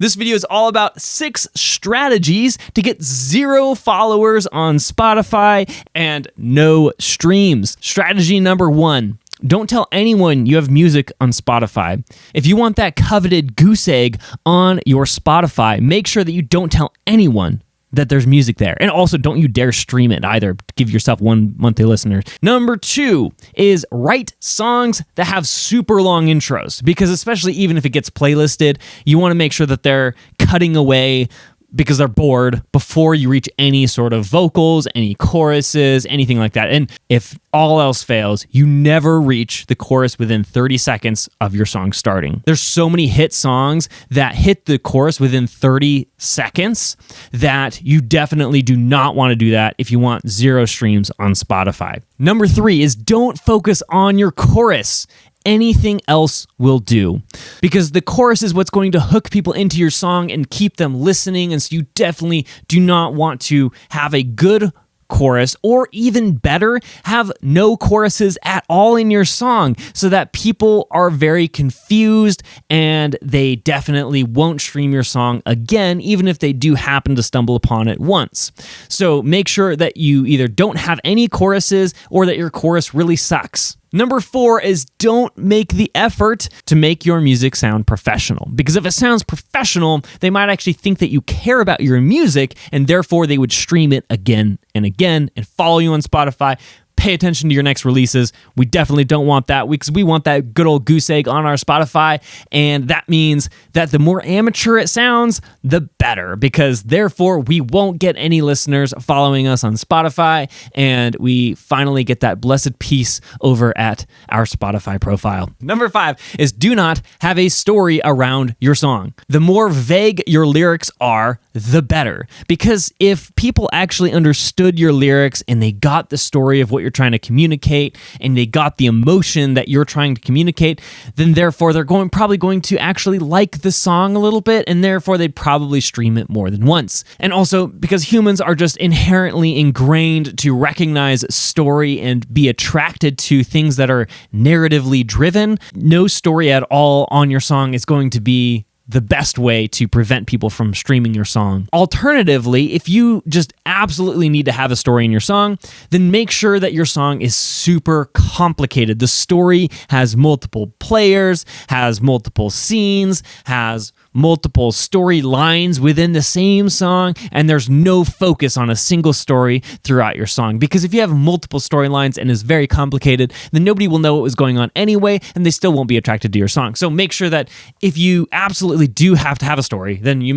This video is all about 6 strategies to get 0 followers on Spotify and no streams. Strategy number 1. Don't tell anyone you have music on Spotify. If you want that coveted goose egg on your Spotify, make sure that you don't tell anyone that there's music there. And also, don't you dare stream it either. Give yourself 1 monthly listener. Number 2 is write songs that have super long intros, because especially even if it gets playlisted, you want to make sure that they're cutting away because they're bored before you reach any sort of vocals, any choruses, anything like that. And if all else fails, you never reach the chorus within 30 seconds of your song starting. There's so many hit songs that hit the chorus within 30 seconds that you definitely do not want to do that if you want 0 streams on Spotify. Number 3 is don't focus on your chorus. Anything else will do, because the chorus is what's going to hook people into your song and keep them listening. And so you definitely do not want to have a good chorus, or even better, have no choruses at all in your song, so that people are very confused and they definitely won't stream your song again, even if they do happen to stumble upon it once. So make sure that you either don't have any choruses or that your chorus really sucks. Number 4 is don't make the effort to make your music sound professional. Because if it sounds professional, they might actually think that you care about your music, and therefore they would stream it again and again and follow you on Spotify. Pay attention to your next releases. We definitely don't want that, because we want that good old goose egg on our Spotify. And that means that the more amateur it sounds, the better, because therefore we won't get any listeners following us on Spotify. And we finally get that blessed peace over at our Spotify profile. Number 5 is do not have a story around your song. The more vague your lyrics are, the better. Because if people actually understood your lyrics and they got the story of what you're trying to communicate, and they got the emotion that you're trying to communicate, then therefore they're probably going to actually like the song a little bit, and therefore they'd probably stream it more than once. And also, because humans are just inherently ingrained to recognize story and be attracted to things that are narratively driven, no story at all on your song is going to be the best way to prevent people from streaming your song. Alternatively, if you just absolutely need to have a story in your song, then make sure that your song is super complicated. The story has multiple players, has multiple scenes, has multiple storylines within the same song, and there's no focus on a single story throughout your song. Because if you have multiple storylines and is very complicated, then nobody will know what was going on anyway, and they still won't be attracted to your song. So make sure that if you absolutely do have to have a story, then you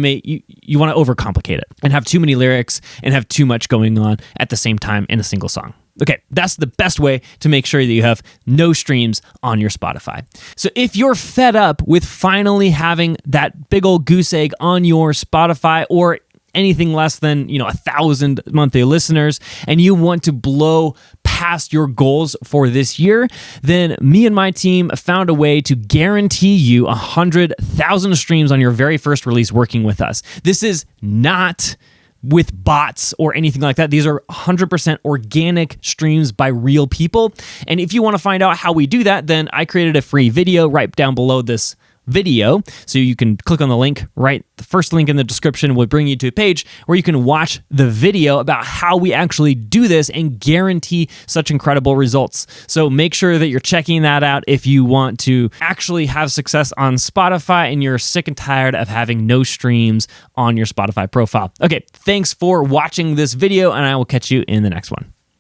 want to overcomplicate it and have too many lyrics and have too much going on at the same time in a single song. Okay, that's the best way to make sure that you have no streams on your Spotify. So if you're fed up with finally having that big old goose egg on your Spotify, or anything less than 1,000 monthly listeners, and you want to blow past your goals for this year, then me and my team found a way to guarantee you 100,000 streams on your very first release working with us. This is not with bots or anything like that. These are 100% organic streams by real people. And if you want to find out how we do that, then I created a free video right down below this video. So you can click on the link, right? The first link in the description will bring you to a page where you can watch the video about how we actually do this and guarantee such incredible results. So make sure that you're checking that out if you want to actually have success on Spotify and you're sick and tired of having no streams on your Spotify profile. Okay, thanks for watching this video, and I will catch you in the next one.